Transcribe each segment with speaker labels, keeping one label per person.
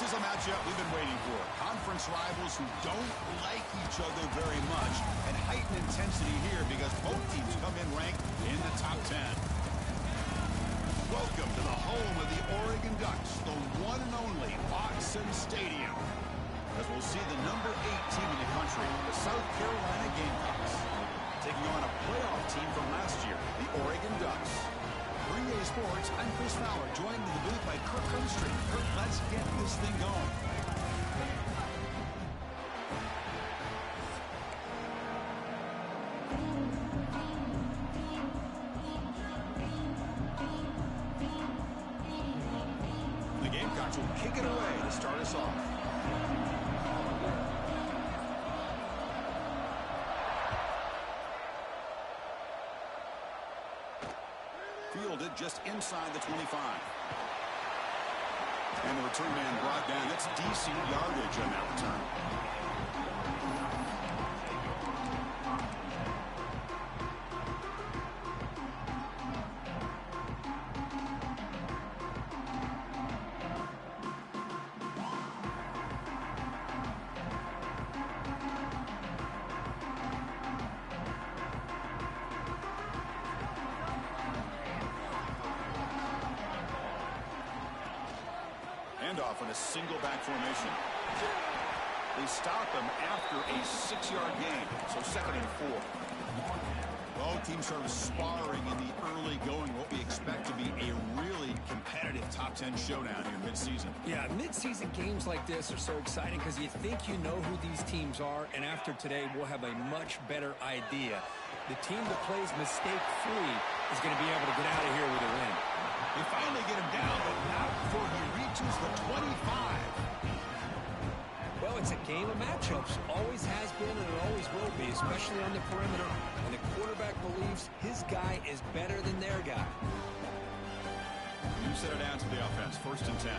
Speaker 1: This is a matchup we've been waiting for. Conference rivals who don't like each other very much, and heightened intensity here because both teams come in ranked in the top 10. Welcome to the home of the Oregon Ducks, the one and only Autzen Stadium. As we'll see the number 8 team in the country, the South Carolina Gamecocks, taking on a playoff team from last year, the Oregon Ducks. Green Day Sports, I'm Chris Fowler, joined in the booth by Kirk Hermstreet. Kirk, let's get this thing going. The Gamecocks will kick it away to start us off. Fielded just inside the 25. And the return man brought down. That's decent yardage on that return. Handoff in a single back formation. They stop him after a 6-yard gain, so 2nd and 4. Both teams sort of sparring in the early going, what we expect to be a really competitive top 10 showdown here mid-season.
Speaker 2: Yeah, mid-season games like this are so exciting because you think you know who these teams are, and after today we'll have a much better idea. The team that plays mistake-free is going to be able to get out of here with a win.
Speaker 1: They finally get him down, but not before he reaches the 25.
Speaker 2: Well, it's a game of matchups. Always has been and it always will be, especially on the perimeter. And the quarterback believes his guy is better than their guy.
Speaker 1: You set it down to the offense. 1st and 10.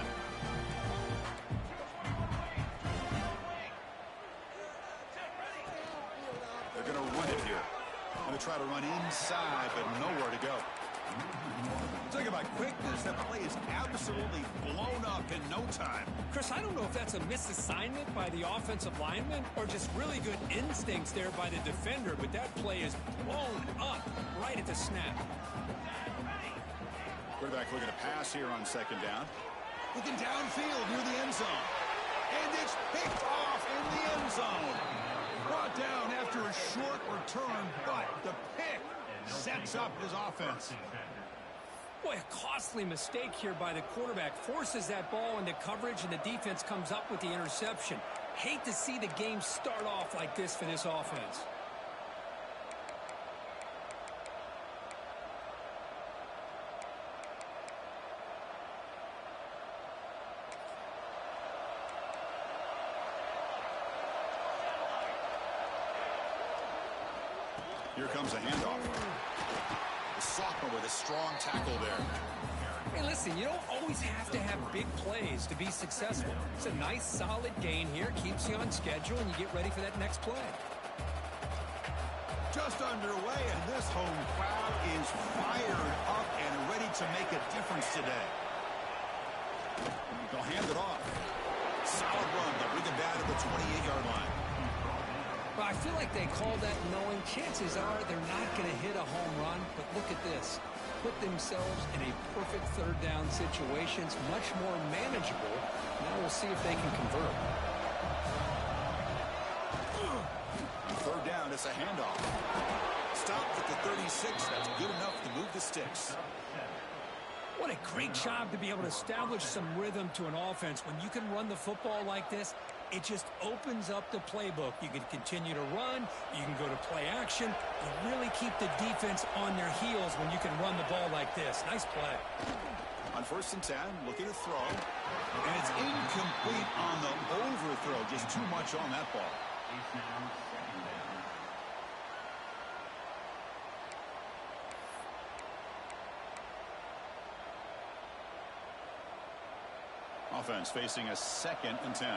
Speaker 1: They're going to run it here. Going to try to run inside, but nowhere to go. Talking about quickness, that play is absolutely blown up in no time.
Speaker 2: Chris, I don't know if that's a misassignment by the offensive lineman or just really good instincts there by the defender, but that play is blown up right at the snap.
Speaker 1: Quarterback looking to pass here on 2nd down. Looking downfield near the end zone. And it's picked off in the end zone. Brought down after a short return, but the pick sets up his offense.
Speaker 2: Boy, a costly mistake here by the quarterback. Forces that ball into coverage, and the defense comes up with the interception. Hate to see the game start off like this for this offense.
Speaker 1: Here comes a handoff. Sophomore with a strong tackle there.
Speaker 2: Hey, listen, you don't always have to have big plays to be successful. It's a nice, solid gain here. Keeps you on schedule, and you get ready for that next play.
Speaker 1: Just underway, and this home crowd is fired up and ready to make a difference today. They'll hand it off. Solid run. They'll bring it down to the 28-yard line.
Speaker 2: Well, I feel like they call that knowing chances are they're not going to hit a home run, but look at this. Put themselves in a perfect 3rd down situation. It's much more manageable. Now we'll see if they can convert.
Speaker 1: On 3rd down, it's a handoff. Stopped at the 36. That's good enough to move the sticks.
Speaker 2: What a great job to be able to establish some rhythm to an offense. When you can run the football like this, it just opens up the playbook. You can continue to run. You can go to play action. You really keep the defense on their heels when you can run the ball like this. Nice play.
Speaker 1: On 1st and 10, looking to throw. And it's incomplete on the overthrow. Just too much on that ball. Offense facing a 2nd and 10.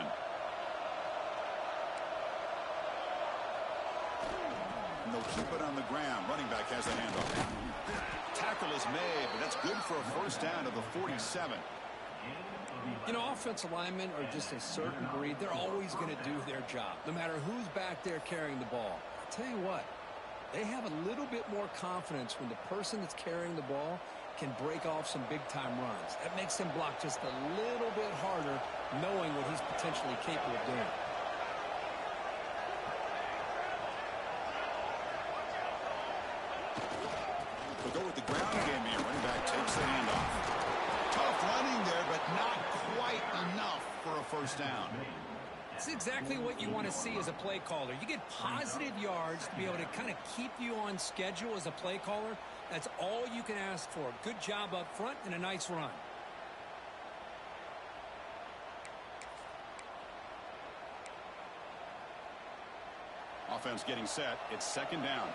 Speaker 1: And they'll keep it on the ground. Running back has the handoff. Tackle is made, but that's good for a 1st down to the 47.
Speaker 2: You know, offensive linemen are just a certain breed. They're always going to do their job, no matter who's back there carrying the ball. I'll tell you what, they have a little bit more confidence when the person that's carrying the ball can break off some big-time runs. That makes him block just a little bit harder, knowing what he's potentially capable of doing.
Speaker 1: We'll go with the ground game here. Running back takes the handoff. Tough running there, but not quite enough for a first down.
Speaker 2: It's exactly what you want to see as a play caller. You get positive yards to be able to kind of keep you on schedule as a play caller. That's all you can ask for. Good job up front and a nice run.
Speaker 1: Offense getting set. It's second down.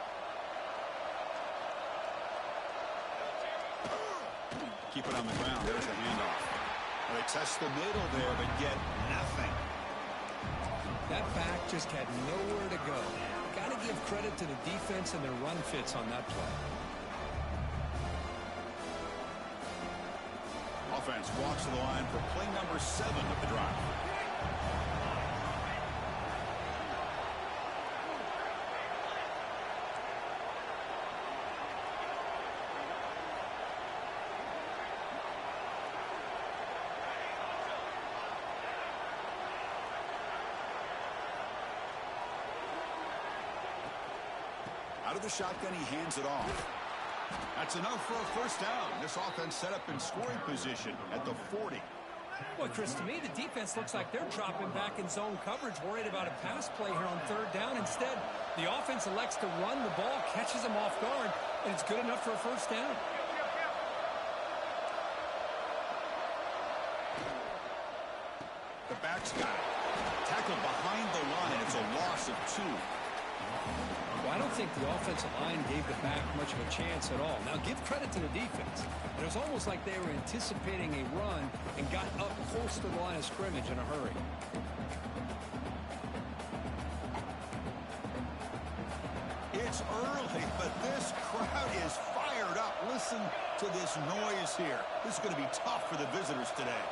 Speaker 1: Keep it on the ground. There's the handoff. Well, they test the middle there, but get nothing.
Speaker 2: That back just had nowhere to go. Got to give credit to the defense and their run fits on that play.
Speaker 1: Offense walks to the line for play number 7 of the drive. Out of the shotgun, he hands it off. That's enough for a first down. This offense set up in scoring position at the 40.
Speaker 2: Well, Chris, to me, the defense looks like they're dropping back in zone coverage, worried about a pass play here on third down. Instead, the offense elects to run the ball, catches them off guard, and it's good enough for a first down.
Speaker 1: The back's got it. Tackled behind the line. It's a loss of 2.
Speaker 2: Well, I don't think the offensive line gave the back much of a chance at all. Now, give credit to the defense. It was almost like they were anticipating a run and got up close to the line of scrimmage in a hurry.
Speaker 1: It's early, but this crowd is fired up. Listen to this noise here. This is going to be tough for the visitors today.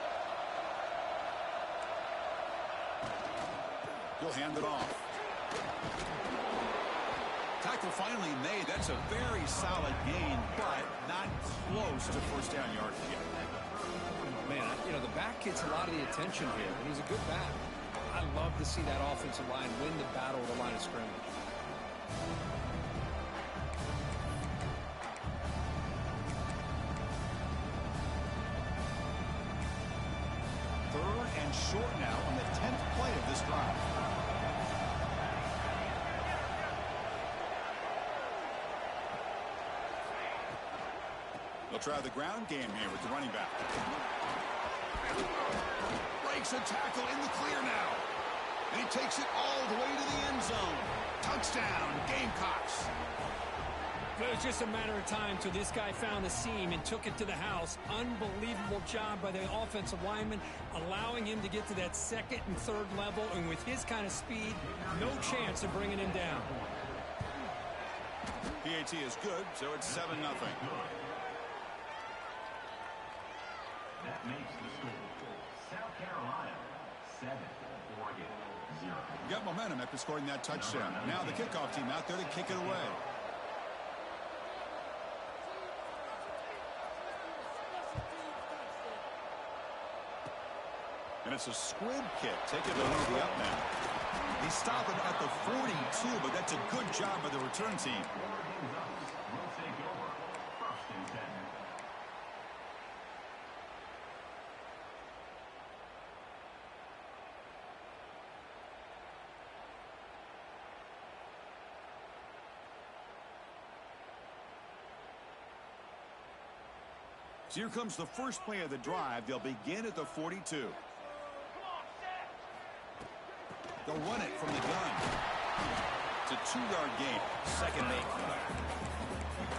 Speaker 1: He'll hand it off. Tackle finally made. That's a very solid gain, but not close to first down yardage yet.
Speaker 2: Man, you know, the back gets a lot of the attention here, and he's a good back. I love to see that offensive line win the battle of the line of scrimmage.
Speaker 1: Third and short now on the 10th play of this drive. They'll try the ground game here with the running back. Breaks a tackle in the clear now. And he takes it all the way to the end zone. Touchdown, Gamecocks.
Speaker 2: It was just a matter of time till this guy found the seam and took it to the house. Unbelievable job by the offensive lineman, allowing him to get to that second and third level. And with his kind of speed, no chance of bringing him down.
Speaker 1: PAT is good, so it's 7-0.
Speaker 3: That makes the score South Carolina 7, Oregon 0.
Speaker 1: Got momentum after scoring that touchdown. Now the kickoff team out there to kick it away. And it's a squib kick. Take it over the up now. He's stopping at the 42, but that's a good job by the return team.
Speaker 3: Oregon Ducks will take over 1st and 10.
Speaker 1: So here comes the first play of the drive. They'll begin at the 42. They'll run it from the gun. It's a 2-yard gain. Second make.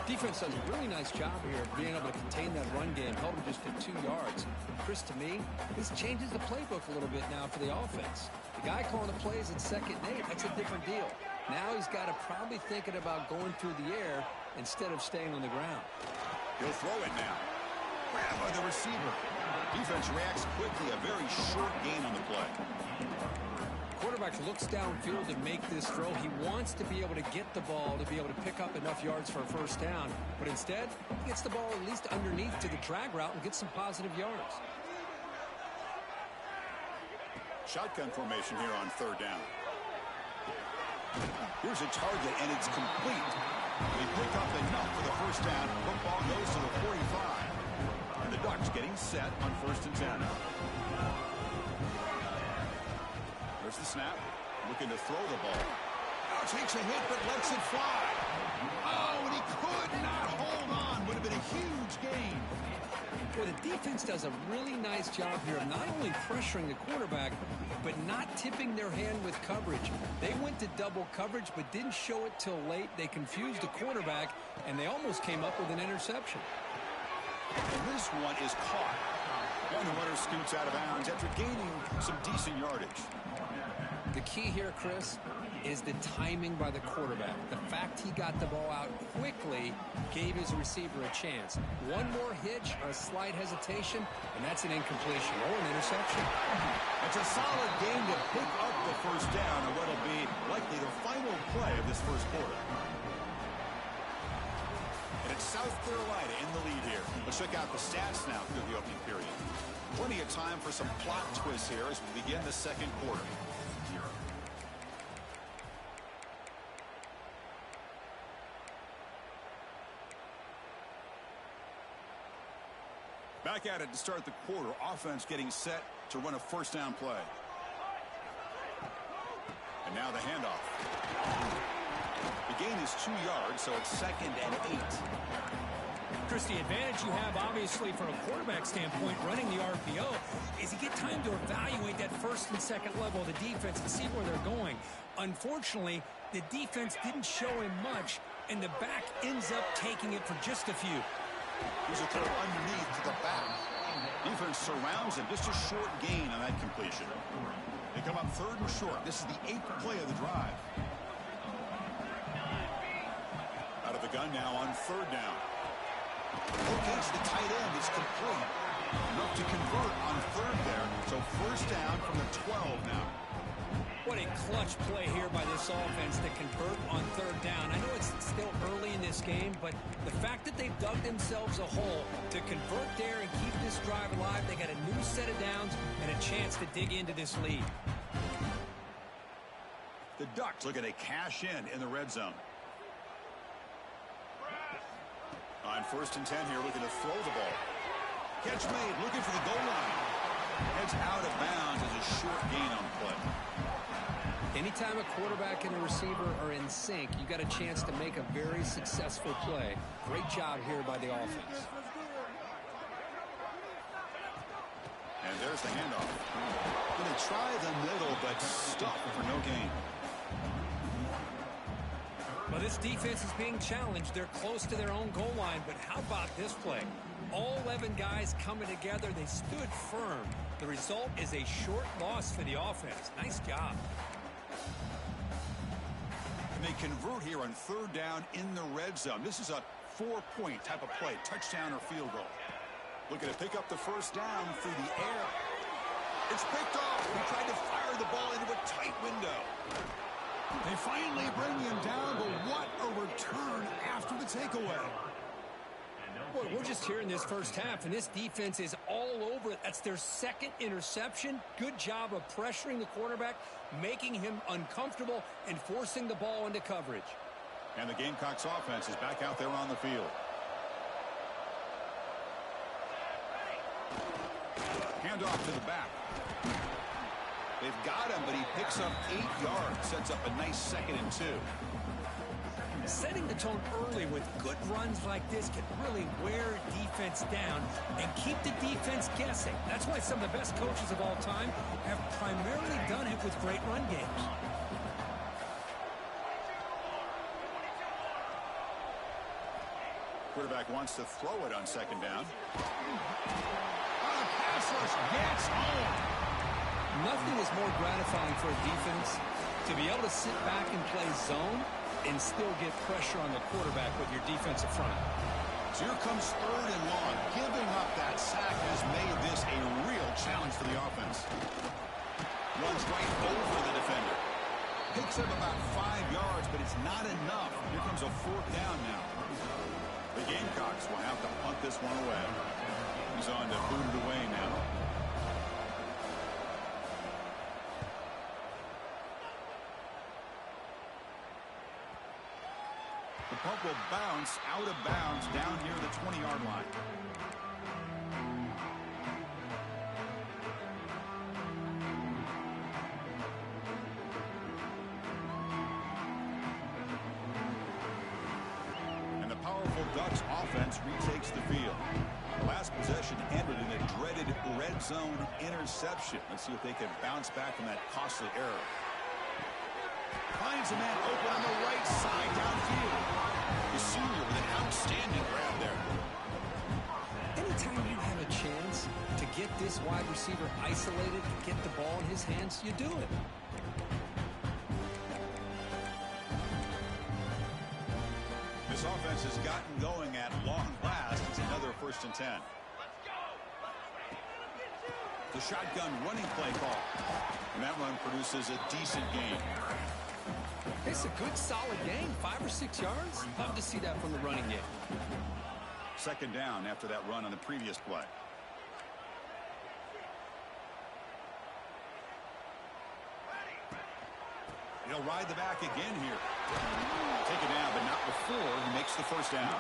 Speaker 2: Defense does a really nice job here of being able to contain that run game, held him just to 2 yards. Chris, to me, this changes the playbook a little bit now for the offense. The guy calling the plays at 2nd and 8, that's a different deal. Now he's got to probably thinking about going through the air instead of staying on the ground.
Speaker 1: He'll throw it now. Grab by the receiver. Defense reacts quickly. A very short gain on the play.
Speaker 2: Quarterback looks downfield to make this throw. He wants to be able to get the ball to be able to pick up enough yards for a first down. But instead, he gets the ball at least underneath to the drag route and gets some positive yards.
Speaker 1: Shotgun formation here on third down. Here's a target, and it's complete. They pick up enough for the first down. Football goes to the 45. And the Ducks getting set on 1st and 10. There's the snap. Looking to throw the ball. Now takes a hit, but lets it fly. Oh, and he could not hold on. Would have been a huge gain.
Speaker 2: Well, the defense does a really nice job here of not only pressuring the quarterback, but not tipping their hand with coverage. They went to double coverage, but didn't show it till late. They confused the quarterback, and they almost came up with an interception.
Speaker 1: And this one is caught. And the runner scoots out of bounds after gaining some decent yardage.
Speaker 2: The key here, Chris, is the timing by the quarterback. The fact he got the ball out quickly gave his receiver a chance. One more hitch or a slight hesitation, and that's an incompletion or an interception.
Speaker 1: It's a solid game to pick up the first down on what will be likely the final play of this first quarter. And it's South Carolina in the lead here. Let's check out the stats now through the opening period. Plenty of time for some plot twists here as we begin the second quarter. Back at it to start the quarter. Offense getting set to run a first down play. And now the handoff. The gain is 2 yards, so it's 2nd and 8.
Speaker 2: Chris, the advantage you have, obviously, from a quarterback standpoint, running the RPO, is you get time to evaluate that first and second level of the defense and see where they're going. Unfortunately, the defense didn't show him much, and the back ends up taking it for just a few.
Speaker 1: Here's a throw underneath to the back. Defense surrounds him. Just a short gain on that completion. They come up 3rd and short. This is the 8th play of the drive. Out of the gun now on 3rd down. Locates the tight end. It's complete. Enough to convert on 3rd there. So first down from the 12 now.
Speaker 2: What a clutch play here by this offense to convert on 3rd down. I know it's still early in this game, but the fact that they've dug themselves a hole to convert there and keep this drive alive, they got a new set of downs and a chance to dig into this lead.
Speaker 1: The Ducks looking to cash in the red zone. On 1st and 10 here, looking to throw the ball. Catch made, looking for the goal line. Heads out of bounds as a short gain on the play.
Speaker 2: Anytime a quarterback and a receiver are in sync, you got a chance to make a very successful play. Great job here by the offense.
Speaker 1: And there's the handoff. Going to try the middle, but stuck for no gain.
Speaker 2: Well, this defense is being challenged. They're close to their own goal line, but how about this play? All 11 guys coming together. They stood firm. The result is a short loss for the offense. Nice job.
Speaker 1: And they convert here on 3rd down in the red zone. This is a 4-point type of play, touchdown or field goal. Looking to pick up the first down through the air. It's picked off. He tried to fire the ball into a tight window. They finally bring him down, but what a return after the takeaway.
Speaker 2: Boy, we're just here in this first half, and this defense is all over it. That's their 2nd interception. Good job of pressuring the quarterback, making him uncomfortable, and forcing the ball into coverage.
Speaker 1: And the Gamecocks offense is back out there on the field. Handoff to the back. They've got him, but he picks up 8 yards. Sets up a nice 2nd and 2.
Speaker 2: Setting the tone early with good runs like this can really wear defense down and keep the defense guessing. That's why some of the best coaches of all time have primarily done it with great run games.
Speaker 1: Quarterback wants to throw it on 2nd down. Pass rush gets home.
Speaker 2: Nothing is more gratifying for a defense to be able to sit back and play zone and still get pressure on the quarterback with your defensive front.
Speaker 1: So here comes 3rd and long. Giving up that sack has made this a real challenge for the offense. Runs right over the defender. Picks up about 5 yards, but it's not enough. Here comes a 4th down now. The Gamecocks will have to punt this one away. He's on to boot it away now. The punt will bounce out of bounds down near the 20-yard line. And the powerful Ducks offense retakes the field. The last possession ended in a dreaded red zone interception. Let's see if they can bounce back from that costly error. Finds a man open on the right side downfield. The senior with an outstanding grab there.
Speaker 2: Anytime you have a chance to get this wide receiver isolated, get the ball in his hands, you do it.
Speaker 1: This offense has gotten going at long last. It's another 1st and 10. The shotgun running play call. And that run produces a decent gain.
Speaker 2: It's a good, solid gain. 5 or 6 yards. Love to see that from the running game.
Speaker 1: 2nd down after that run on the previous play. He'll ride the back again here. Take it down, but not before he makes the 1st down.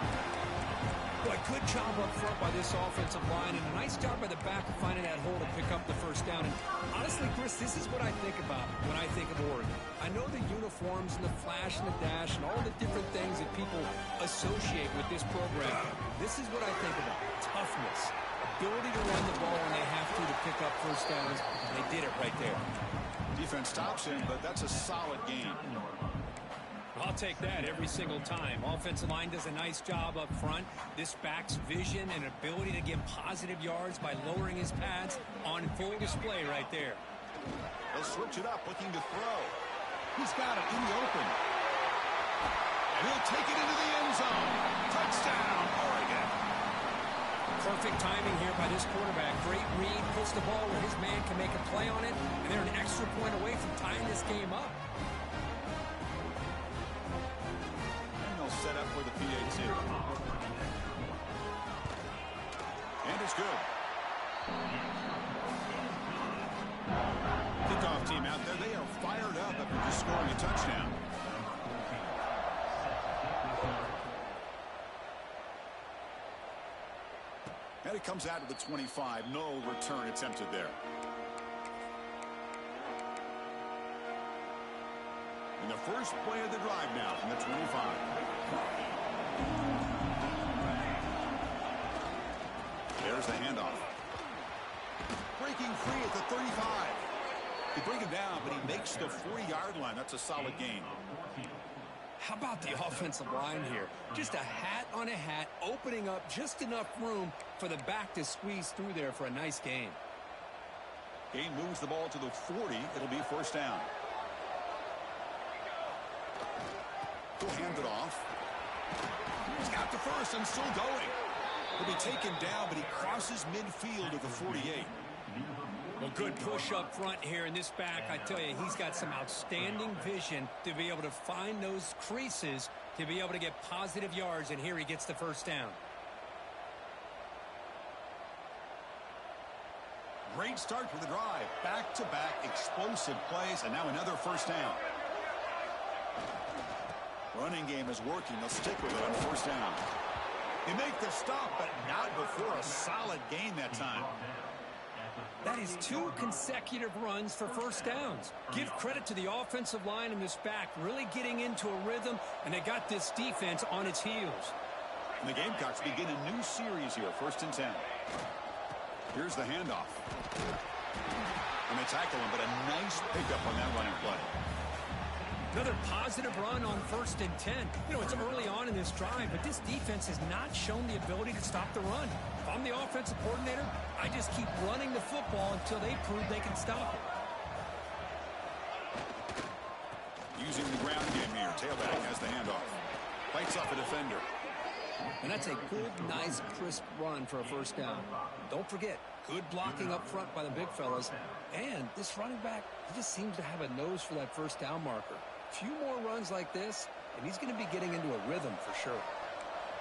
Speaker 2: Boy, good job up front by this offensive line, and a nice job by the back of finding that hole to pick up the 1st down. And honestly, Chris, this is what I think about when I think of Oregon. I know the uniforms and the flash and the dash and all the different things that people associate with this program. This is what I think about. Toughness. Ability to run the ball when they have to pick up 1st downs. They did it right there.
Speaker 1: Defense stops him, but that's a solid gain.
Speaker 2: I'll take that every single time. Offensive line does a nice job up front. This back's vision and ability to get positive yards by lowering his pads on full display right there.
Speaker 1: They'll switch it up, looking to throw. He's got it in the open. And he'll take it into the end zone. Touchdown, Oregon.
Speaker 2: Perfect timing here by this quarterback. Great read, puts the ball where his man can make a play on it, and they're an extra point away from tying this game up.
Speaker 1: Set up for the PAT. And it's good. Kickoff team out there. They are fired up after just scoring a touchdown. And it comes out of the 25. No return attempted there. And the first play of the drive now from the 25. There's the handoff. Breaking free at the 35. They bring him down, but he makes the 40-yard line. That's a solid gain.
Speaker 2: How about the offensive line here? Just a hat on a hat, opening up just enough room for the back to squeeze through there for a nice gain.
Speaker 1: Gain moves the ball to the 40. It'll be 1st down. He'll hand it off. He's got the 1st and still going. He'll be taken down, but he crosses midfield at the 48.
Speaker 2: Well, good push up front here in this back. I tell you, he's got some outstanding vision to be able to find those creases to be able to get positive yards, and here he gets the 1st down.
Speaker 1: Great start for the drive. Back-to-back explosive plays, and now another 1st down. Running game is working. They'll stick with it on 1st down. They make the stop, but not before a solid gain that time.
Speaker 2: That is 2 consecutive runs for 1st downs. Give credit to the offensive line and this back really getting into a rhythm, and they got this defense on its heels.
Speaker 1: And the Gamecocks begin a new series here, 1st and 10. Here's the handoff. And they tackle him, but a nice pickup on that running play.
Speaker 2: Another positive run on 1st and 10. You know, it's early on in this drive, but this defense has not shown the ability to stop the run. If I'm the offensive coordinator, I just keep running the football until they prove they can stop it.
Speaker 1: Using the ground game here. Tailback has the handoff. Fights off a defender.
Speaker 2: And that's a good, nice, crisp run for a first down. Don't forget, good blocking up front by the big fellas. And this running back, he just seems to have a nose for that first down marker. A few more runs like this, and he's going to be getting into a rhythm for sure.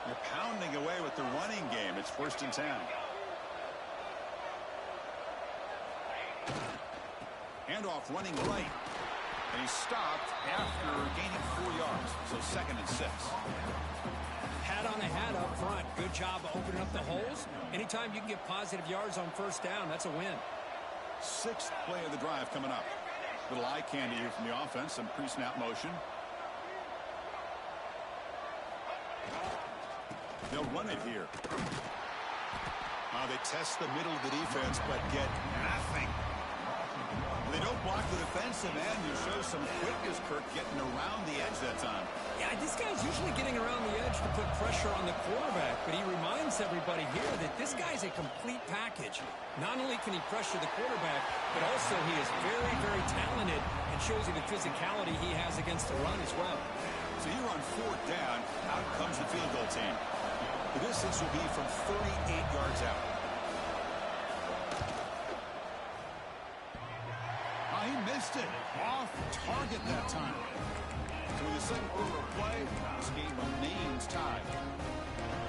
Speaker 1: You're pounding away with the running game. It's 1st and 10. Handoff running right. And he's stopped after gaining 4 yards. So 2nd and 6.
Speaker 2: Hat on a hat up front. Good job of opening up the holes. Anytime you can get positive yards on first down, that's a win.
Speaker 1: 6th play of the drive coming up. Little eye candy here from the offense. Some pre-snap motion. They'll run it here. They test the middle of the defense, but get nothing. They don't block the defensive end, who shows some quickness, Kirk, getting around the edge that time.
Speaker 2: Yeah, this guy's usually getting around the edge to put pressure on the quarterback, but he reminds everybody here that this guy's a complete package. Not only can he pressure the quarterback, but also he is very, very talented and shows you the physicality he has against the run as well.
Speaker 1: So here on 4th down, out comes the field goal team. The distance will be from 38 yards out. He missed it. Off target that time. So in the second quarter of play, this game remains tied.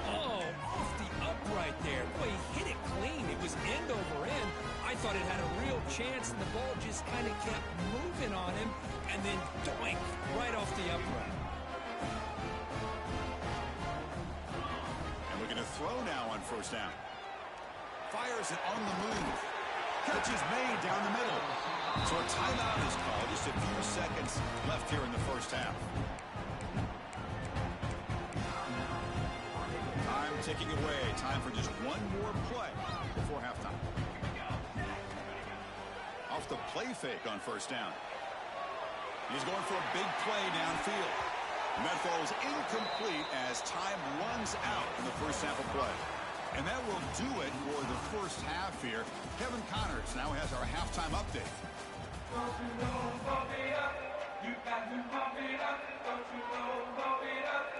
Speaker 2: Oh, off the upright there. Boy, he hit it clean. It was end over end. I thought it had a real chance, and the ball just kind of kept moving on him, and then doink, right off the upright.
Speaker 1: And we're going to throw now on 1st down. Fires it on the move. Catch is made down the middle. So a timeout is called. Just a few seconds left here in the first half. Time ticking away. Time for just one more play before halftime. Off the play fake on 1st down. He's going for a big play downfield. And that falls incomplete as time runs out in the first half of play. And that will do it for the first half here. Kevin Connors now has our halftime update.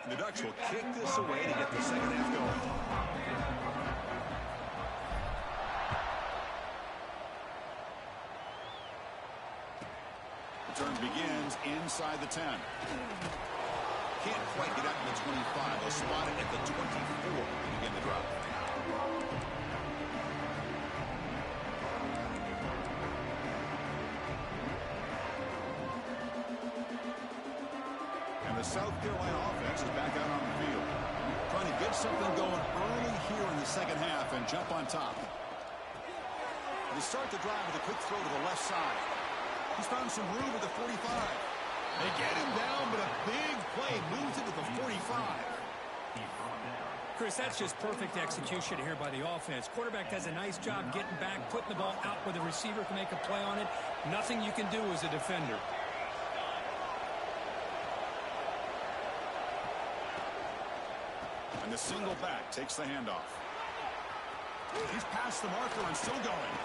Speaker 1: The Ducks will kick this away to get the second half going. Return begins inside the 10. Can't quite get out to the 25. They'll spot it at the 24 to begin the drive. And the South Carolina offense is back out on the field. Trying to get something going early here in the second half and jump on top. They start the drive with a quick throw to the left side. He's found some room at the 45. They get him down, but a big play moves it to the 45.
Speaker 2: Chris, that's just perfect execution here by the offense. Quarterback does a nice job getting back, putting the ball out where the receiver can make a play on it. Nothing you can do as a defender.
Speaker 1: And the single back takes the handoff. He's past the marker and still going.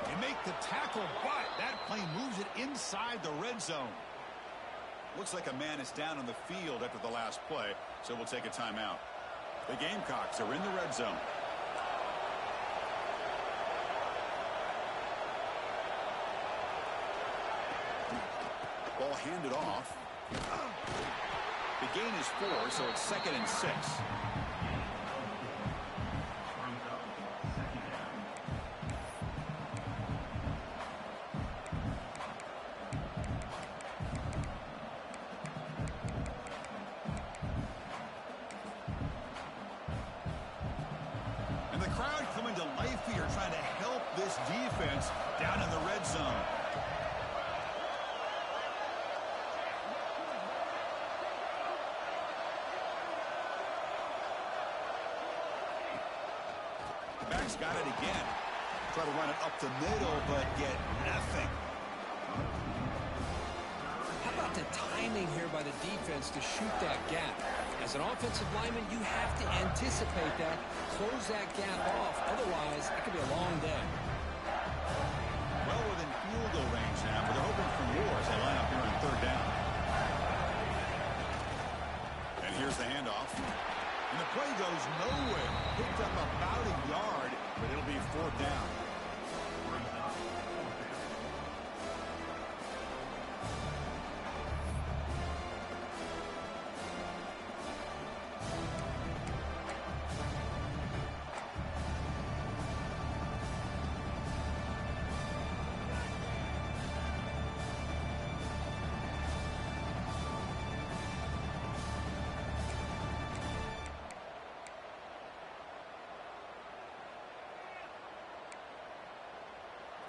Speaker 1: They make the tackle, but that play moves it inside the red zone. Looks like a man is down on the field after the last play, so we'll take a timeout. The Gamecocks are in the red zone. Ball handed off. The gain is 4, so it's 2nd and 6. And the crowd coming to life here, trying to help this defense down in the red zone. Back's got it again. Try to run it up the middle, but get nothing.
Speaker 2: How about the timing here by the defense to shoot that gap? As an offensive lineman, you have to anticipate that, close that gap off. Otherwise, it could be a long day.
Speaker 1: Well within field goal range now, but they're hoping for more as they line up here on 3rd down. And here's the handoff. goes nowhere. Picked up about a yard, but it'll be 4th down.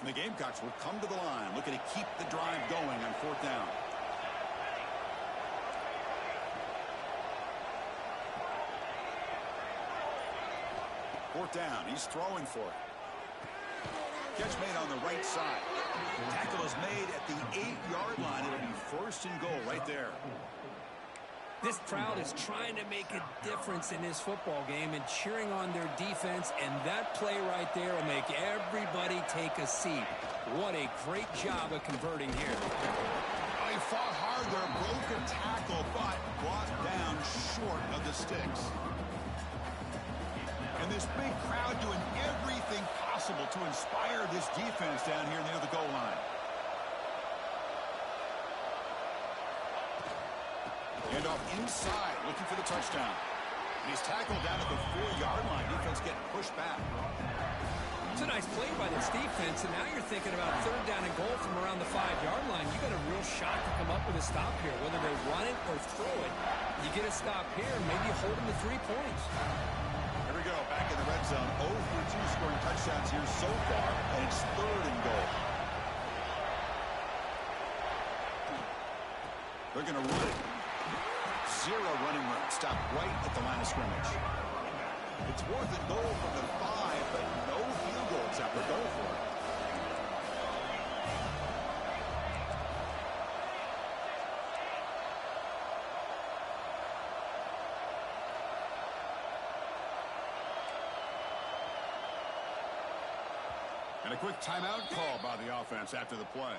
Speaker 1: And the Gamecocks will come to the line, looking to keep the drive going on 4th down. Fourth down, he's throwing for it. Catch made on the right side. Tackle is made at the 8-yard line. It'll be 1st and goal right there.
Speaker 2: This crowd is trying to make a difference in this football game and cheering on their defense, and that play right there will make everybody take a seat. What a great job of converting here.
Speaker 1: They fought hard there, broke a tackle, but brought down short of the sticks. And this big crowd doing everything possible to inspire this defense down here near the goal line. And off inside, looking for the touchdown. And he's tackled down at the 4-yard line. Defense getting pushed back.
Speaker 2: It's a nice play by this defense, and now you're thinking about 3rd down and goal from around the 5-yard line. You got a real shot to come up with a stop here. Whether they run it or throw it, you get a stop here, maybe you hold them to 3 points.
Speaker 1: Here we go, back in the red zone. 0 for 2 scoring touchdowns here so far, and it's 3rd and goal. They're going to run it. 0 running room. Stop right at the line of scrimmage. It's 4th and goal from the 5, but no field goal attempt. They're going for it. And a quick timeout call by the offense after the play.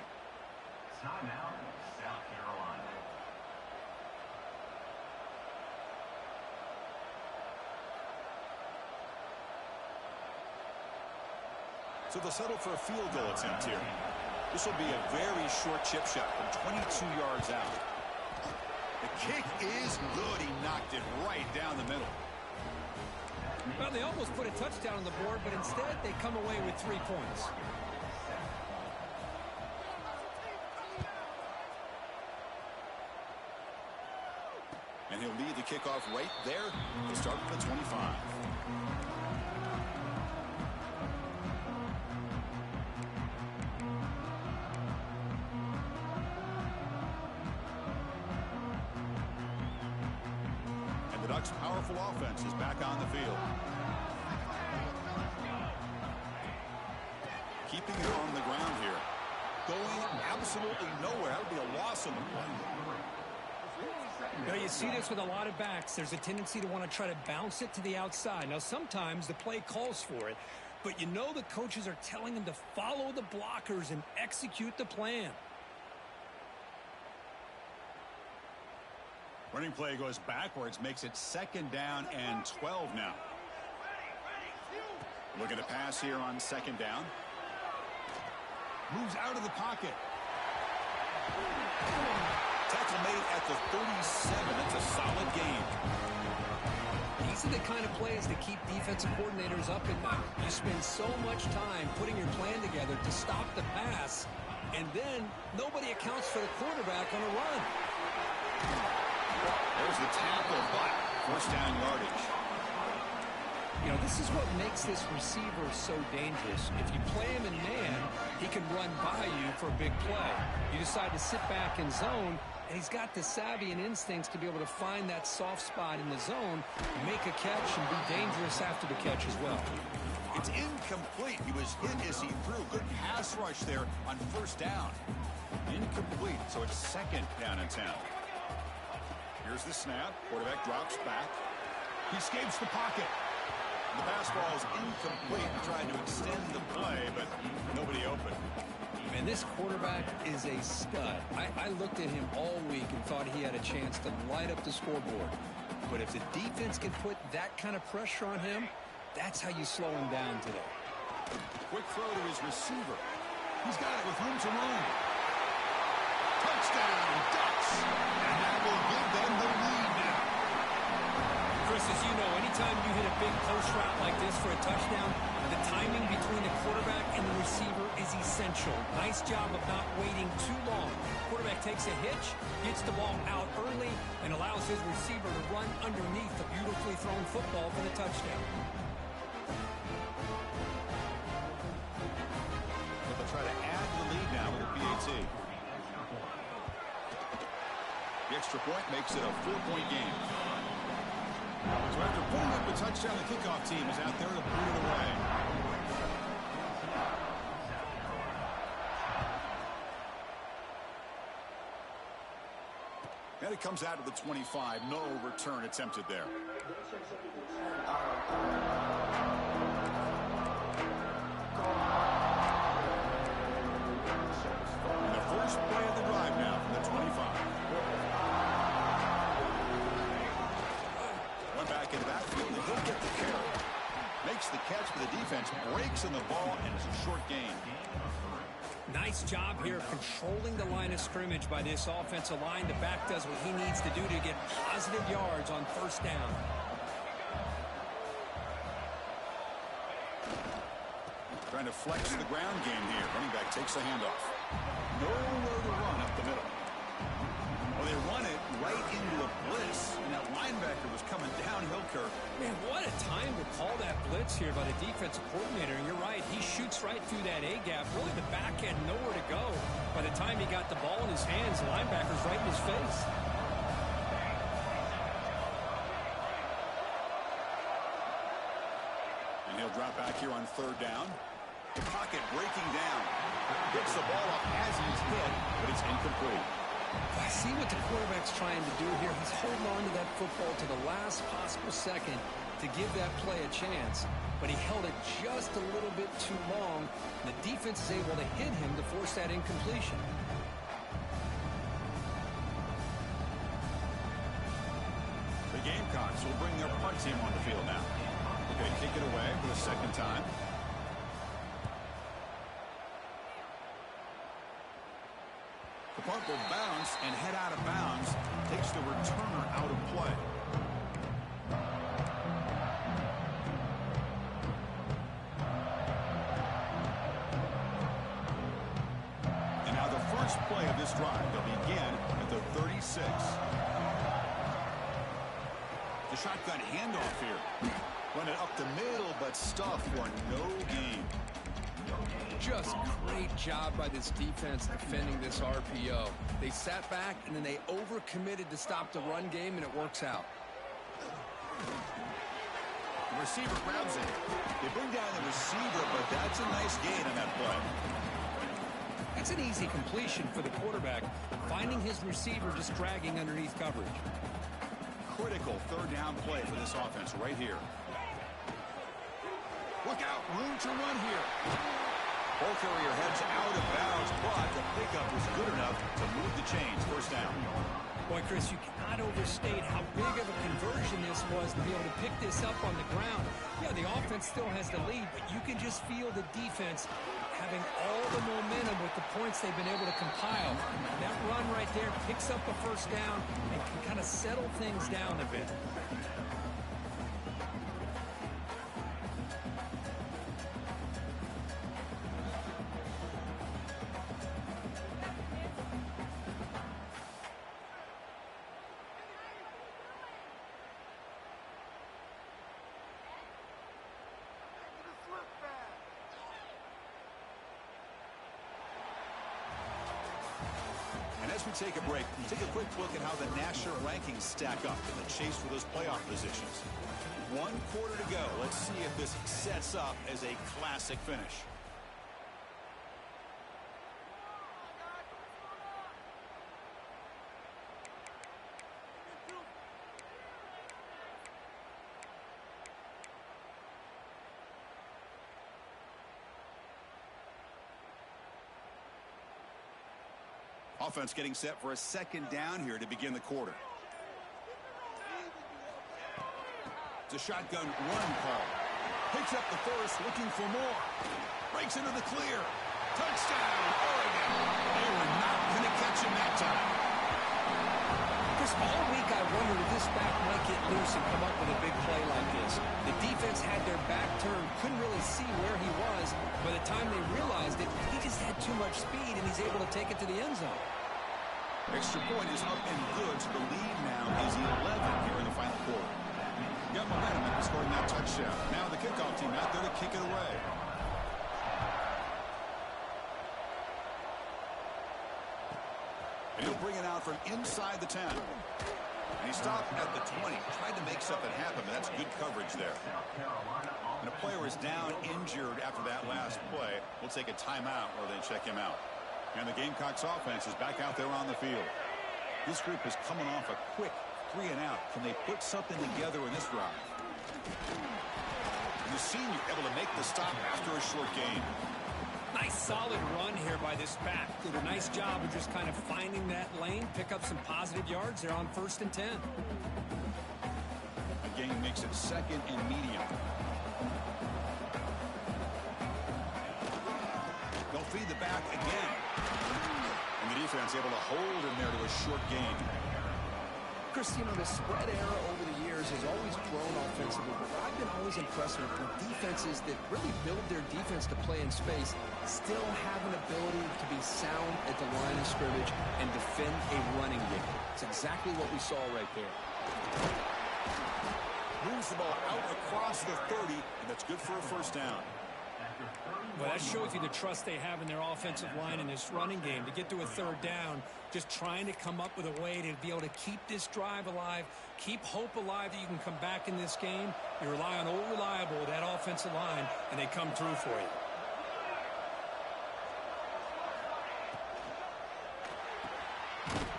Speaker 3: Timeout, South Carolina.
Speaker 1: So they'll settle for a field goal attempt here. This will be a very short chip shot from 22 yards out. The kick is good. He knocked it right down the middle.
Speaker 2: Well, they almost put a touchdown on the board, but instead they come away with 3 points.
Speaker 1: And he'll lead the kickoff right there. He'll start with the 25. And the Ducks' powerful offense is back on the field. Keeping it on the ground here. Going absolutely nowhere. That would be a loss on the play.
Speaker 2: Now, you see this with a lot of backs. There's a tendency to want to try to bounce it to the outside. Now, sometimes the play calls for it, but you know the coaches are telling them to follow the blockers and execute the plan.
Speaker 1: Running play goes backwards, makes it 2nd down and 12 now. Looking to pass here on 2nd down. Moves out of the pocket. Tackle made at the 37. It's a solid game.
Speaker 2: These are the kind of plays that keep defensive coordinators up at night. You spend so much time putting your plan together to stop the pass, and then nobody accounts for the quarterback on a run.
Speaker 1: There's the tackle, but 1st down yardage.
Speaker 2: You know, this is what makes this receiver so dangerous. If you play him in man, he can run by you for a big play. You decide to sit back in zone, and he's got the savvy and instincts to be able to find that soft spot in the zone, make a catch, and be dangerous after the catch as well.
Speaker 1: It's incomplete. He was hit as he threw. Good pass rush there on 1st down. Incomplete, so it's 2nd down and 10. Here's the snap. Quarterback drops back. He escapes the pocket. The pass ball is incomplete. Trying to extend the play, but nobody open.
Speaker 2: Man, this quarterback is a stud. I looked at him all week and thought he had a chance to light up the scoreboard. But if the defense can put that kind of pressure on him, that's how you slow him down today.
Speaker 1: Quick throw to his receiver. He's got it with room to run. Touchdown, Ducks. And that will give them the lead now.
Speaker 2: Chris, as you know, anytime you hit a big post route like this for a touchdown, the timing between the quarterback and the receiver is essential. Nice job of not waiting too long. Quarterback takes a hitch, gets the ball out early, and allows his receiver to run underneath the beautifully thrown football for the touchdown.
Speaker 1: They'll try to add to the lead now with a PAT. The extra point makes it a 4-point game. So after putting up a touchdown, the kickoff team is out there to put it away. And it comes out to the 25. No return attempted there. And the first play of the drive now from the 25. One back in the backfield, and he'll get the carry. Makes the catch, but the defense breaks on the ball, and it's a short gain.
Speaker 2: Nice job here controlling the line of scrimmage by this offensive line. The back does what he needs to do to get positive yards on first down.
Speaker 1: Trying to flex the ground game here. Running back takes the handoff. Nowhere to run up the middle. Well, they run it right into a blitz, and that linebacker was coming downhill, Kirk.
Speaker 2: Man, what a time to call that blitz here by the defensive coordinator. And you're right, he shoots right through that A-gap. Really, the back had nowhere to go. By the time he got the ball in his hands, the linebacker's right in his face.
Speaker 1: And he'll drop back here on third down. The pocket breaking down. Gets the ball up as he's hit, but it's incomplete.
Speaker 2: I see what the quarterback's trying to do here. He's holding on to that football to the last possible second to give that play a chance. But he held it just a little bit too long. And the defense is able to hit him to force that incompletion.
Speaker 1: The Gamecocks will bring their punt team on the field now. Okay, kick it away for the second time. The punt will bounce and head out of bounds. Takes the returner out of play. And now the first play of this drive. They'll begin at the 36. The shotgun handoff here. Run it up the middle, but stuffed for no gain.
Speaker 2: Just great job by this defense defending this RPO. They sat back, and then they overcommitted to stop the run game, and it works out.
Speaker 1: The receiver grabs it. They bring down the receiver, but that's a nice gain on that play.
Speaker 2: That's an easy completion for the quarterback, finding his receiver just dragging underneath coverage.
Speaker 1: Critical third down play for this offense right here. Look out, room to run here. Ball carrier heads out of bounds, but the pickup was good enough to move the chains. First down.
Speaker 2: Boy, Chris, you cannot overstate how big of a conversion this was to be able to pick this up on the ground. Yeah, the offense still has the lead, but you can just feel the defense having all the momentum with the points they've been able to compile. And that run right there picks up a first down and can kind of settle things down a bit.
Speaker 1: As we take a break, take a quick look at how the national rankings stack up in the chase for those playoff positions. 1 quarter to go. Let's see if this sets up as a classic finish. Offense getting set for a second down here to begin the quarter. It's a shotgun run call. Picks up the first, looking for more. Breaks into the clear. Touchdown, Oregon. They were not going to catch him that time.
Speaker 2: Chris, all week I wondered if this back might get loose and come up with a big play like this. The defense had their back turned, couldn't really see where he was. By the time they realized it, he just had too much speed, and he's able to take it to the end zone.
Speaker 1: Extra point is up and good, so the lead now is 11 here in the final quarter. Got momentum after scoring that touchdown. Now the kickoff team out there to kick it away. And he'll bring it out from inside the 10. And he stopped at the 20. Tried to make something happen, but that's good coverage there. And a player is down injured after that last play. We'll take a timeout or then check him out. And the Gamecocks offense is back out there on the field. This group is coming off a quick 3 and out. Can they put something together in this drive? And the senior able to make the stop after a short gain.
Speaker 2: Nice solid run here by this back. Did a nice job of just kind of finding that lane, pick up some positive yards there on 1st and 10.
Speaker 1: A gain makes it 2nd and medium. They'll feed the back again. And the defense able to hold him there to a short gain.
Speaker 4: Chris, you know, the spread era over the years has always grown offensively, but I've been always impressed with defenses that really build their defense to play in space, still have an ability to be sound at the line of scrimmage and defend a running game. It's exactly what we saw right there.
Speaker 1: Moves the ball out across the 30, and that's good for a first down.
Speaker 2: Well, that shows you the trust they have in their offensive line in this running game. To get to a 3rd down, just trying to come up with a way to be able to keep this drive alive, keep hope alive that you can come back in this game. You rely on old reliable, that offensive line, and they come through for you.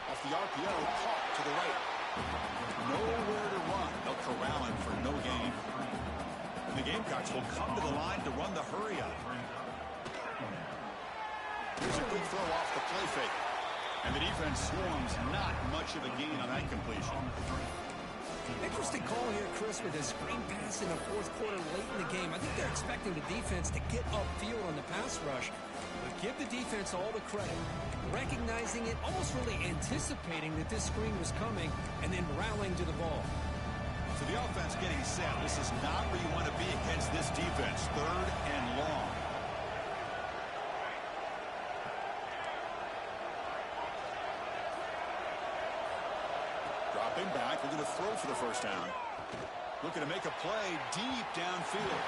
Speaker 1: Off the RPO, caught to the right. Nowhere to run. They'll corral him for no gain. And the Gamecocks will come to the line to run the hurry up. Here's a quick throw off the play fake. And the defense swarms, not much of a gain on that completion.
Speaker 2: Interesting call here, Chris, with a screen pass in the 4th quarter late in the game. I think they're expecting the defense to get upfield on the pass rush. But give the defense all the credit. Recognizing it, almost really anticipating that this screen was coming, and then rallying to the ball.
Speaker 1: So the offense getting set. This is not where you want to be against this defense. 3rd and long. Dropping back, looking to throw for the first down. Looking to make a play deep downfield.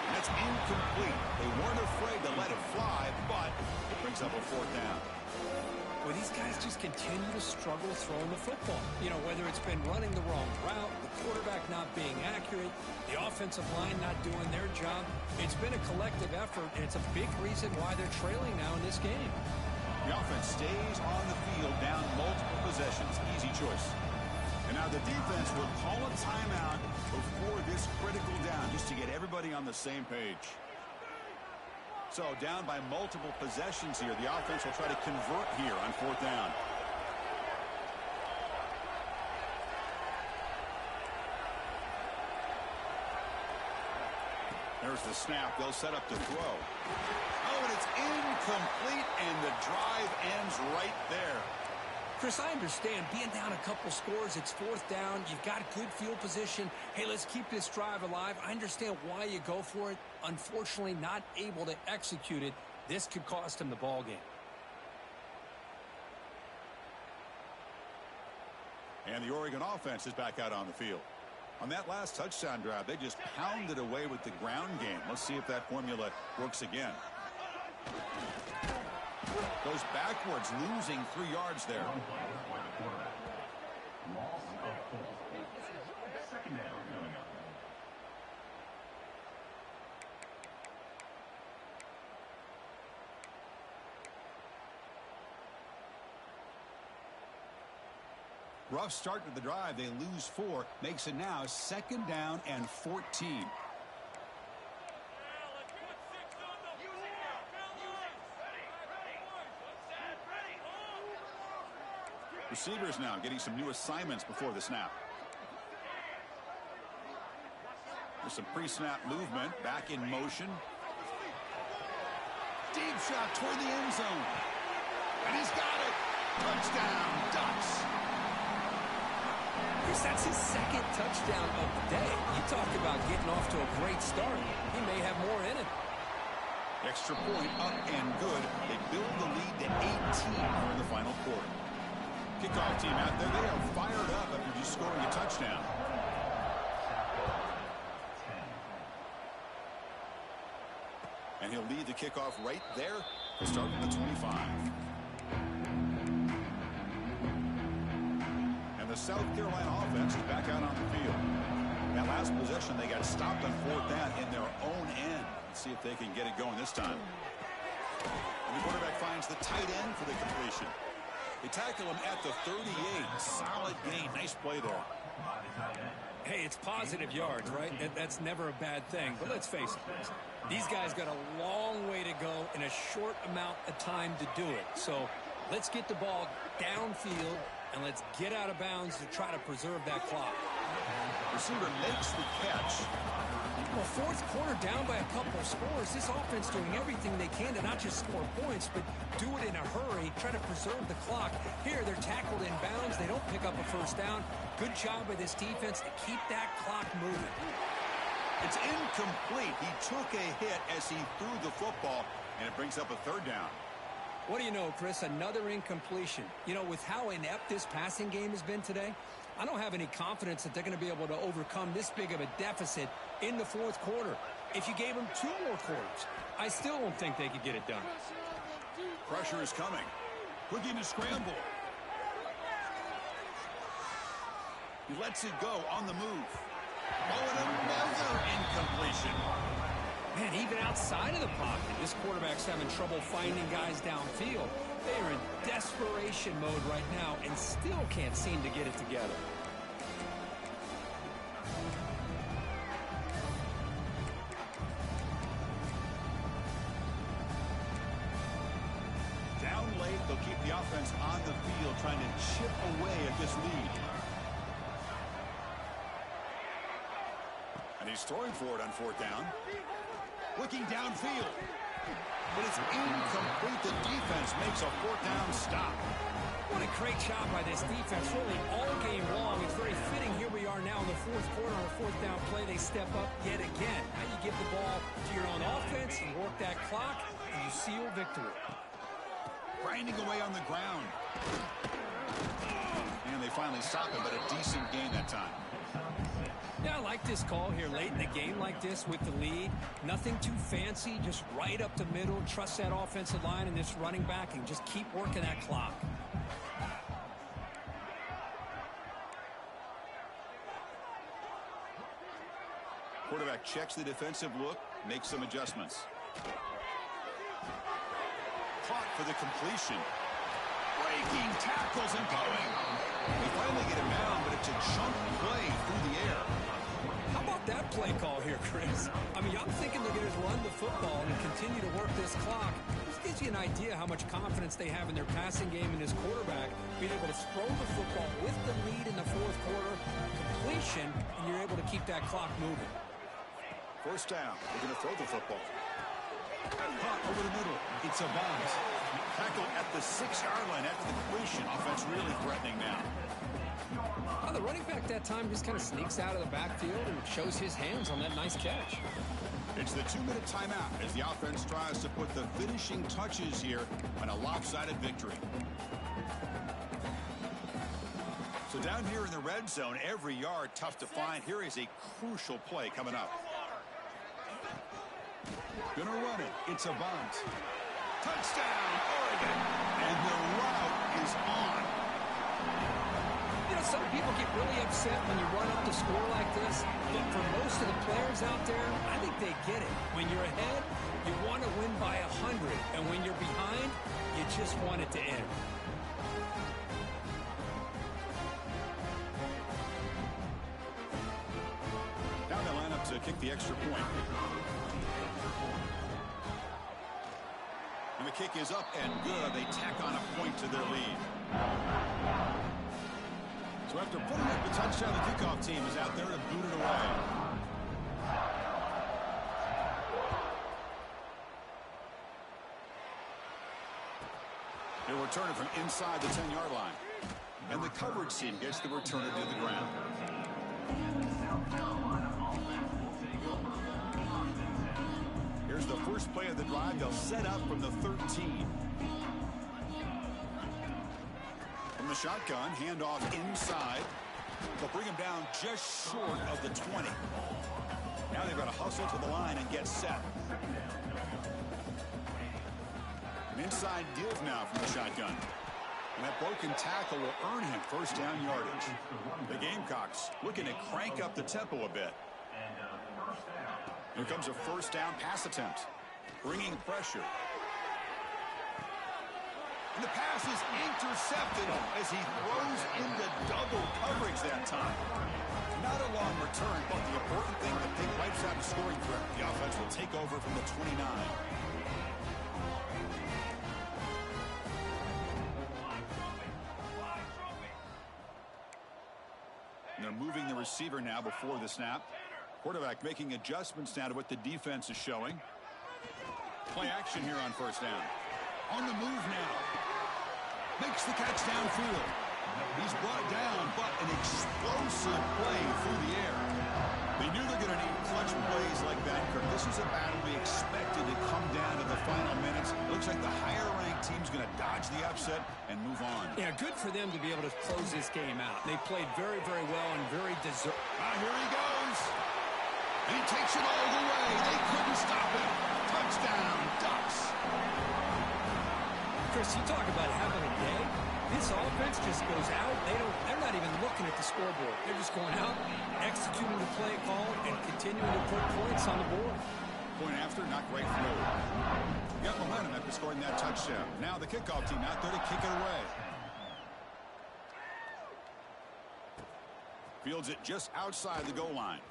Speaker 1: And that's incomplete. They weren't afraid to let it fly, but it brings up a 4th down.
Speaker 2: Well, these guys just continue to struggle throwing the football. You know, whether it's been running the wrong route, the quarterback not being accurate, the offensive line not doing their job. It's been a collective effort, and it's a big reason why they're trailing now in this game.
Speaker 1: The offense stays on the field down multiple possessions. Easy choice. And now the defense will call a timeout before this critical down, just to get everybody on the same page. So down by multiple possessions here. The offense will try to convert here on 4th down. There's the snap. They'll set up to throw. Oh, and it's incomplete, and the drive ends right there.
Speaker 2: Chris, I understand being down a couple scores, it's 4th down, you've got good field position. Hey, let's keep this drive alive. I understand why you go for it. Unfortunately, not able to execute it. This could cost him the ball game.
Speaker 1: And the Oregon offense is back out on the field. On that last touchdown drive, they just pounded away with the ground game. Let's see if that formula works again. Goes backwards, losing 3 yards there.
Speaker 3: Loss of 4. 2nd down coming up.
Speaker 1: Rough start to the drive. They lose 4. Makes it now 2nd down and 14. Receivers now getting some new assignments before the snap. There's some pre-snap movement. Back in motion. Deep shot toward the end zone. And he's got it. Touchdown, Ducks.
Speaker 4: Chris, that's his second touchdown of the day. You talk about getting off to a great start. He may have more in it.
Speaker 1: Extra point up and good. They build the lead to 18 in the final quarter. Kickoff team out there. They are fired up after just scoring a touchdown. And he'll lead the kickoff right there to start from the 25. And the South Carolina offense is back out on the field. That last possession, they got stopped on 4th down in their own end. Let's see if they can get it going this time. And the quarterback finds the tight end for the completion. They tackle him at the 38. Solid gain. Nice play there.
Speaker 2: Hey, it's positive yards, right? That's never a bad thing. But let's face it, these guys got a long way to go in a short amount of time to do it. So let's get the ball downfield, and let's get out of bounds to try to preserve that clock.
Speaker 1: Receiver makes the catch.
Speaker 2: Well, 4th quarter down by a couple of scores. This offense doing everything they can to not just score points, but do it in a hurry, try to preserve the clock. Here, they're tackled in bounds. They don't pick up a 1st down. Good job by this defense to keep that clock moving.
Speaker 1: It's incomplete. He took a hit as he threw the football, and it brings up a 3rd down.
Speaker 2: What do you know, Chris? Another incompletion. You know, with how inept this passing game has been today, I don't have any confidence that they're going to be able to overcome this big of a deficit in the 4th quarter. If you gave them 2 more quarters, I still don't think they could get it done.
Speaker 1: Pressure is coming. Looking to scramble. He lets it go on the move. Oh, and another incompletion.
Speaker 2: Man, even outside of the pocket, this quarterback's having trouble finding guys downfield. They are in desperation mode right now and still can't seem to get it together.
Speaker 1: Down late, they'll keep the offense on the field trying to chip away at this lead. And he's throwing for it on 4th down. Looking downfield. But it's incomplete. The defense makes a 4th down stop.
Speaker 2: What a great job by this defense, really all game long. It's very fitting. Here we are now in the 4th quarter on a 4th down play. They step up yet again. Now you give the ball to your own offense, you work that clock, and you seal victory.
Speaker 1: Grinding away on the ground. And they finally stop him, but a decent gain that time.
Speaker 2: Yeah, I like this call here late in the game like this with the lead. Nothing too fancy, just right up the middle. Trust that offensive line and this running back and just keep working that clock.
Speaker 1: Quarterback checks the defensive look, makes some adjustments. Caught for the completion. Breaking tackles and going. They finally get him down, but it's a chunk play through the air.
Speaker 2: How about that play call here, Chris? I mean, I'm thinking they're going to run the football and continue to work this clock. This gives you an idea how much confidence they have in their passing game and his quarterback being able to throw the football with the lead in the 4th quarter, completion, and you're able to keep that clock moving.
Speaker 1: 1st down. They're going to throw the football. Caught over the middle. It's a bounce. Tackle at the 6-yard line after the completion. Offense really threatening now.
Speaker 2: The running back that time just kind of sneaks out of the backfield and shows his hands on that nice catch.
Speaker 1: It's the 2-minute timeout as the offense tries to put the finishing touches here on a lopsided victory. So down here in the red zone, every yard tough to find. Here is a crucial play coming up. Gonna run it. It's a bunt. Touchdown, Oregon. And the route is on.
Speaker 2: You know, some people get really upset when you run up the score like this, but for most of the players out there, I think they get it. When you're ahead, you want to win by 100, and when you're behind, you just want it to end.
Speaker 1: Now they line up to kick the extra point. And the kick is up and good. They tack on a point to their lead. So after putting up the touchdown, the kickoff team is out there to boot it away. return it from inside the 10-yard line. And the coverage team gets the returner to the ground. Here's the first play of the drive. They'll set up from the 13. From the shotgun, handoff inside. They'll bring him down just short of the 20. Now they've got to hustle to the line and get set. An inside give now from the shotgun. And that broken tackle will earn him first down yardage. The Gamecocks looking to crank up the tempo a bit. Here comes a first down pass attempt. Bringing pressure. And the pass is intercepted as he throws into double coverage that time. Not a long return, but the important thing that they wipes out a scoring threat. The offense will take over from the 29. And they're moving the receiver now before the snap. Quarterback making adjustments now to what the defense is showing. Play action here on first down. On the move now. Makes the catch downfield. He's brought down, but an explosive play through the air. They knew they're going to need clutch plays like that, Kirk. This was a battle we expected to come down to the final minutes. It looks like the higher-ranked team's going to dodge the upset and move on.
Speaker 2: Yeah, good for them to be able to close this game out. They played very, very well and very deserved.
Speaker 1: Here he goes. And he takes it all the way. They couldn't stop him. Touchdown, Ducks.
Speaker 2: Chris, you talk about having a day. This offense just goes out. They're not even looking at the scoreboard. They're just going out, executing the play call, and continuing to put points on the board.
Speaker 1: Point after, not great throw. Got momentum after scoring that touchdown. Now the kickoff team out there to kick it away. Fields it just outside the goal line.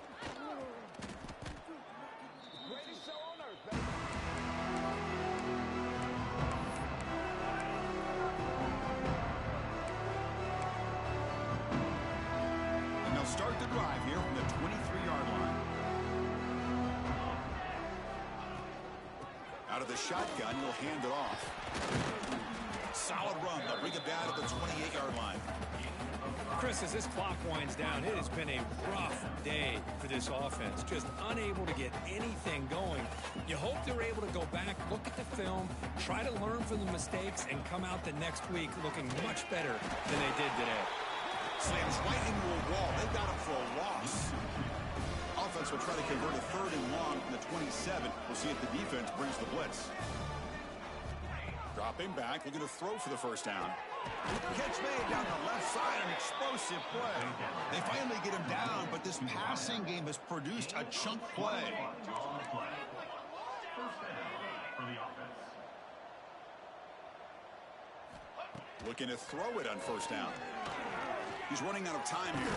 Speaker 1: Start the drive here from the 23-yard line. Out of the shotgun, he'll hand it off. Solid run. They'll bring it down to the 28-yard line.
Speaker 2: Chris, as this clock winds down, it has been a rough day for this offense. Just unable to get anything going. You hope they're able to go back, look at the film, try to learn from the mistakes, and come out the next week looking much better than they did today.
Speaker 1: Slams right into a wall. They got him for a loss. Offense will try to convert a third and long from the 27. We'll see if the defense brings the blitz. Dropping back, looking to throw for the first down. Catch made down the left side, an explosive play. They finally get him down, but this passing game has produced a chunk play. Looking to throw it on first down. He's running out of time here.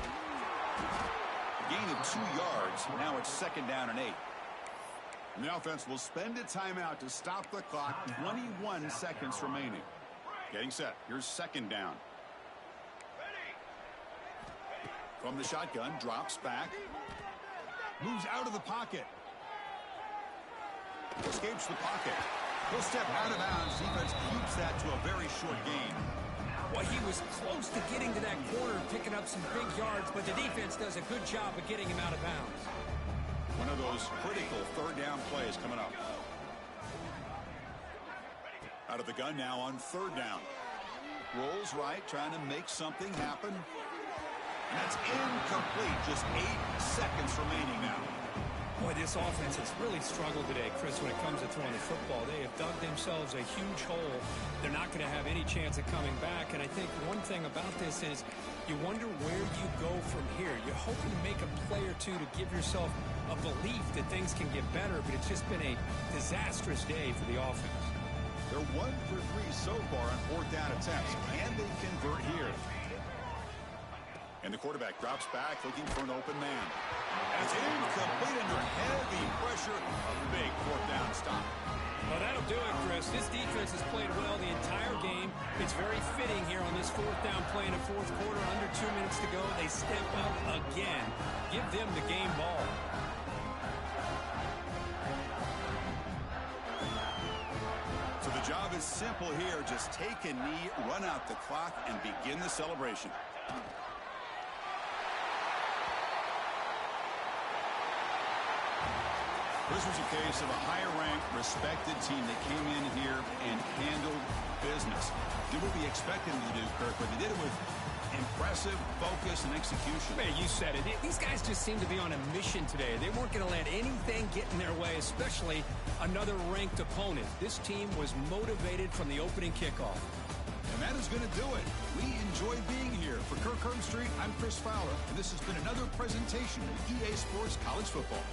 Speaker 1: A gain of 2 yards. Now it's second down and 8. And the offense will spend a timeout to stop the clock. 21 seconds remaining. Getting set. Here's second down. From the shotgun, drops back. Moves out of the pocket. Escapes the pocket. He'll step out of bounds. Defense keeps that to a very short gain.
Speaker 2: Well, he was close to getting to that corner and picking up some big yards, but the defense does a good job of getting him out of bounds.
Speaker 1: One of those critical third down plays coming up. Out of the gun now on third down. Rolls right, trying to make something happen. And that's incomplete. Just 8 seconds remaining now.
Speaker 2: Boy, this offense has really struggled today, Chris, when it comes to throwing the football. They have dug themselves a huge hole. They're not going to have any chance of coming back. And I think one thing about this is you wonder where you go from here. You're hoping to make a play or two to give yourself a belief that things can get better, but it's just been a disastrous day for the offense.
Speaker 1: They're 1 for 3 so far on fourth down attempts. Can they convert here? And the quarterback drops back, looking for an open man. And it's incomplete under heavy pressure. A big fourth down stop.
Speaker 2: Well, that'll do it, Chris. This defense has played well the entire game. It's very fitting here on this fourth down play in the fourth quarter. Under 2 minutes to go. They step up again. Give them the game ball.
Speaker 1: So the job is is simple here. Just take a knee, run out the clock, and begin the celebration. This was a case of a higher-ranked, respected team that came in here and handled business. Did what we expected them to do, Kirk, but they did it with impressive focus and execution.
Speaker 2: Man, you said it. These guys just seem to be on a mission today. They weren't going to let anything get in their way, especially another ranked opponent. This team was motivated from the opening kickoff.
Speaker 1: And that is going to do it. We enjoyed being here. For Kirk Herbstreit, I'm Chris Fowler, and this has been another presentation of EA Sports College Football.